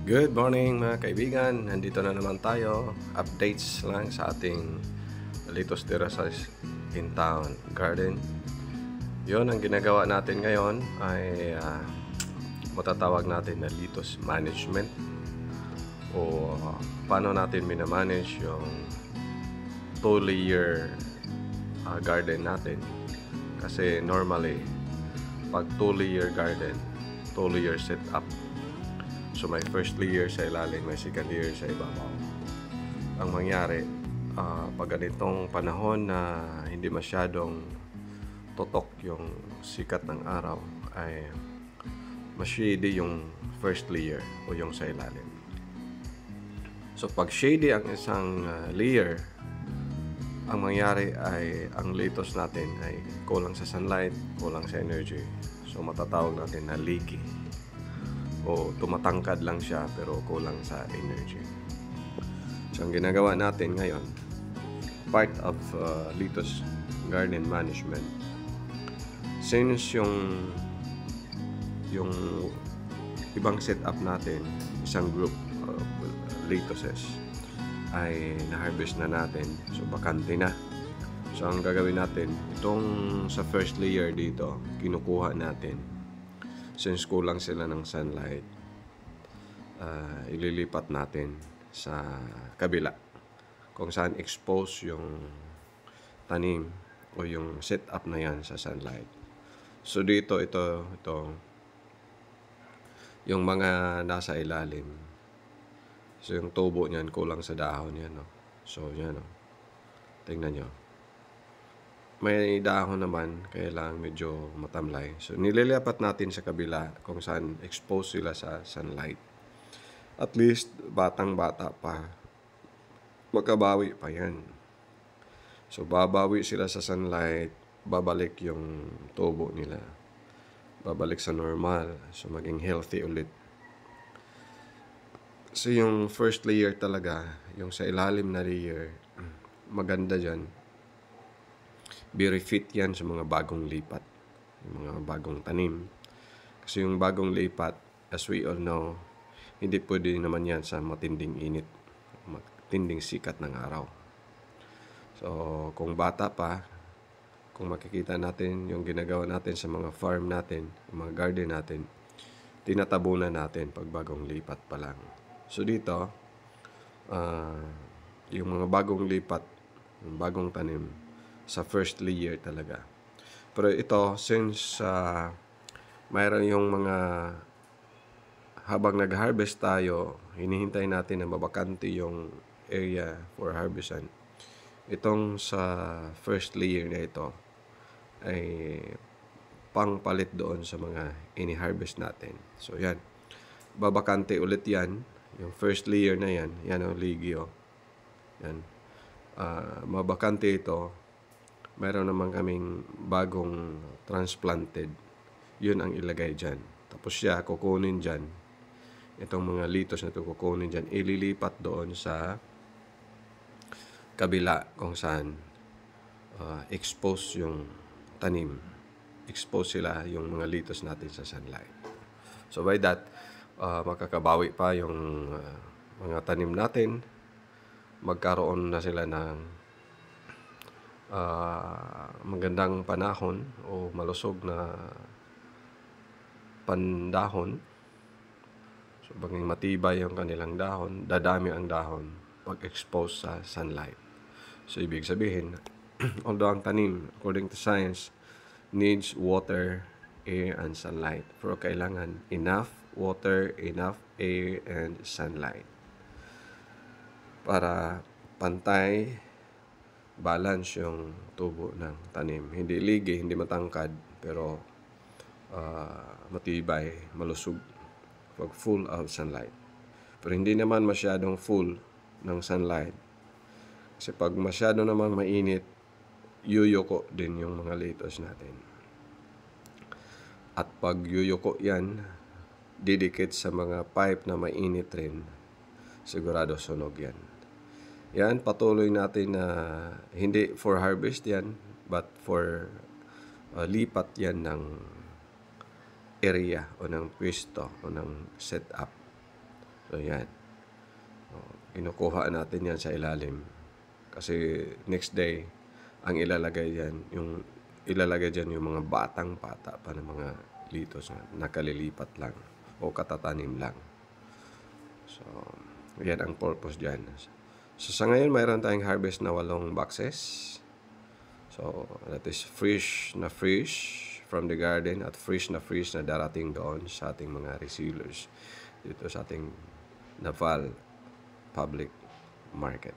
Good morning mga kaibigan, nandito na naman tayo. Updates lang sa ating Litos Terraces in Town Garden. Yon ang ginagawa natin ngayon ay matatawag natin na Litos Management o paano natin minamanage yung 2-layer garden natin. Kasi normally, pag 2-layer garden, 2-layer setup. So may first layer sa ilalim, may second layer sa ibabaw. Ang mangyari, pag ganitong panahon na hindi masyadong totok yung sikat ng araw, ay mas shady yung first layer o yung sa ilalim. So pag shady ang isang layer, ang mangyari ay ang litos natin ay kulang sa sunlight, kulang sa energy. So matatawag natin na leaky. O tumatangkad lang siya pero kulang sa energy. So ang ginagawa natin ngayon, part of Litos Garden Management, since yung ibang setup natin, isang group of Litoses ay na-harvest na natin, so bakante na. So ang gagawin natin, itong sa first layer dito, kinukuha natin. Since kulang sila ng sunlight, ililipat natin sa kabila kung saan expose yung tanim o yung setup na yan sa sunlight. So dito, ito yung mga nasa ilalim. So yung tubo niyan kulang sa dahon yan, no? So yan, no? Tingnan nyo. May dahon naman, kaya lang medyo matamlay. So, nililipat natin sa kabila kung saan expose sila sa sunlight. At least, batang-bata pa. Makabawi pa yan. So, babawi sila sa sunlight, babalik yung tubo nila. Babalik sa normal. So, maging healthy ulit. So, yung first layer talaga, yung sa ilalim na layer, maganda dyan. Very fit yan sa mga bagong lipat, yung mga bagong tanim. Kasi yung bagong lipat, as we all know, hindi pwede naman yan sa matinding init, matinding sikat ng araw. So, kung bata pa, kung makikita natin yung ginagawa natin sa mga farm natin, yung mga garden natin, tinatabunan natin pag bagong lipat pa lang. So, dito, yung mga bagong lipat, yung bagong tanim, sa first layer talaga. Pero ito, since mayroon yung mga habang nag-harvest tayo, hinihintay natin na mabakante yung area for harvestan. Itong sa first layer na ito ay pangpalit doon sa mga ini-harvest natin. So yan, babakante ulit yan, yung first layer na yan, yan ang ligyo. Yan, mabakante ito. Mayroon naman kaming bagong transplanted. Yun ang ilagay dyan. Tapos siya, kukunin dyan. Itong mga litos na ito, kukunin dyan. Ililipat doon sa kabila kung saan expose yung tanim. Expose sila yung mga litos natin sa sunlight. So by that, makakabawi pa yung mga tanim natin. Magkaroon na sila ng magandang panahon o malusog na pandahon. So, baging matibay yung kanilang dahon, dadami ang dahon pag expose sa sunlight. So, ibig sabihin, although ang tanim, according to science, needs water, air, and sunlight. Pero kailangan enough water, enough air, and sunlight para pantay, balance yung tubo ng tanim. Hindi ligi, hindi matangkad, pero matibay, malusog pag full of sunlight. Pero hindi naman masyadong full ng sunlight. Kasi pag masyado naman mainit, yuyuko din yung mga litos natin. At pag yuyuko yan, didikit sa mga pipe na mainit rin, sigurado sunog yan. Yan, patuloy natin na hindi for harvest yan, but for lipat yan ng area o ng pwesto o ng setup So yan. Kinukuha natin yan sa ilalim. Kasi next day, ang ilalagay dyan yung mga batang bata pa ng mga litos na nakalilipat lang o katatanim lang. So, yan ang purpose dyan. So, sa ngayon, mayroon tayong harvest na 8 boxes. So, that is fresh from the garden at fresh na darating doon sa ating mga resellers dito sa ating Naval Public Market.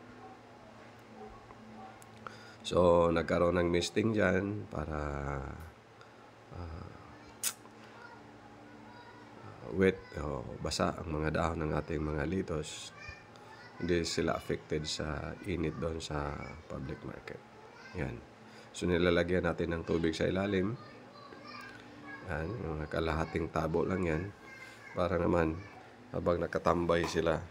So, nagkaroon ng misting dyan para wet o basa ang mga dahon ng ating mga litos. Hindi sila affected sa init doon sa public market. Yan. So, nilalagyan natin ng tubig sa ilalim. Yan. Yung kalahating tabo lang yan. Para naman, habang nakatambay sila,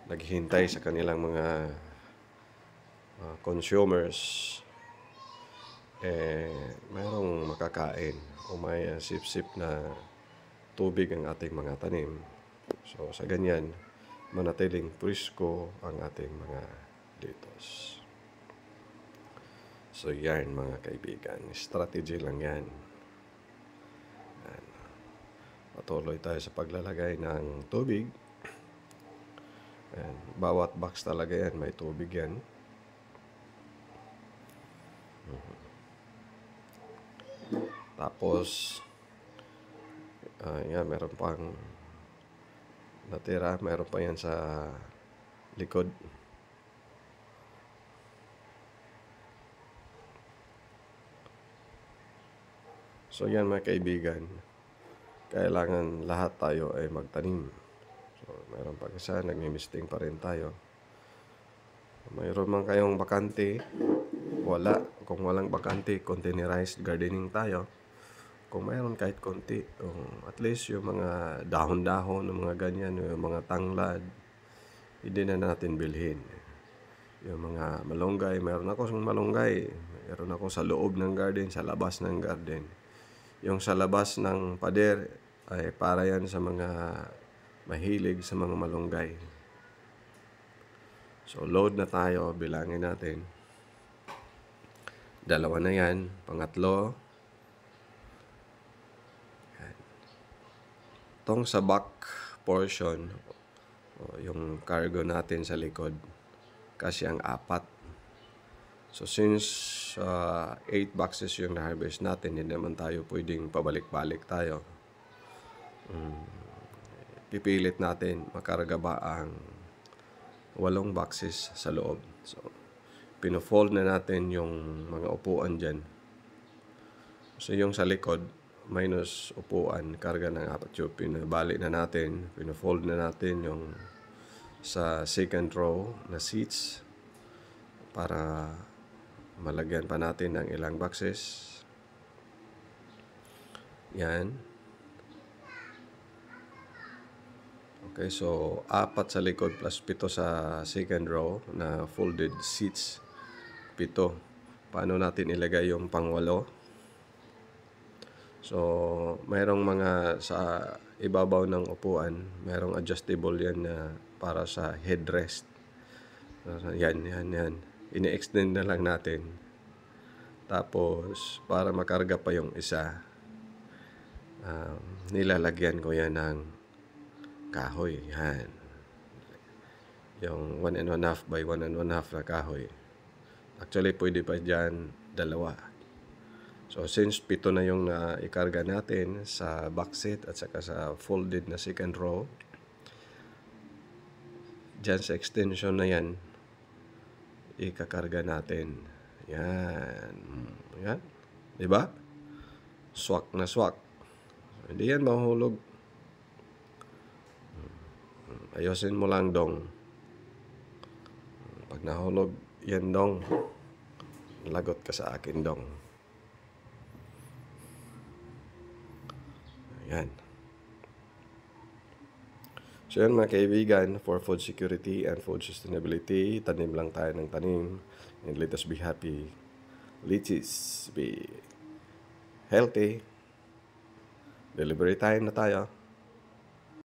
naghihintay sa kanilang mga consumers, mayroong makakain o may sip-sip na tubig ang ating mga tanim. So, sa ganyan, manatiling presko ang ating mga litos. So, yan mga kaibigan. Strategy lang yan. Yan. Patuloy tayo sa paglalagay ng tubig. Yan. Bawat box talaga yan, may tubig yan. Tapos, yan, meron pang natira. Meron pa yan sa likod. So, yan mga kaibigan. Kailangan lahat tayo ay magtanim. So, meron pa isa, nagmimisting pa rin tayo. Mayroon man kayong bakante, wala. Kung walang bakante, containerized gardening tayo. Kung mayroon kahit konti, at least yung mga dahon-dahon, yung mga ganyan, yung mga tanglad, hindi na natin bilhin. Yung mga malunggay, mayroon ako sa malunggay. Mayroon ako sa loob ng garden, sa labas ng garden. Yung sa labas ng pader ay para yan sa mga mahilig sa mga malunggay. So, load na tayo. Bilangin natin. 2 na yan. Pangatlo. Yan. Itong sa back portion, yung cargo natin sa likod, kasi ang 4. So, since 8 boxes yung na-harvest natin, hindi naman tayo pwedeng pabalik-balik tayo. Pipilit natin, makarga ba ang 8 boxes sa loob. So, pino-fold na natin yung mga upuan dyan. So, yung sa likod, minus upuan, karga ng 4 yung pinabalik na natin. Pino-fold na natin yung sa second row na seats para malagyan pa natin ng ilang boxes. Yan. Okay, so 4 sa likod plus 7 sa second row na folded seats. 7. Paano natin ilagay yung pang-8? So, mayroong mga sa ibabaw ng upuan, mayroong adjustable yan na para sa headrest. Yan. Ini-extend na lang natin. Tapos, para makarga pa yung isa, nilalagyan ko yan ng kahoy. Yan. Yung 1.5 by 1.5 na kahoy. Actually, pwede pa dyan 2. So, since 7 na yung ikarga natin sa backseat at saka sa folded na second row, dyan sa extension na yan, ikakarga natin. Yan. Yan. Diba? Swak na swak. Hindi yan mahulog. Ayusin mo lang, dong. Pag nahulog yan, dong, lagot ka sa akin, dong. Yan. So yan mga kaibigan, for food security and food sustainability, tanim lang tayo ng tanim. And let us be happy. Let us be healthy. Delivery time na tayo.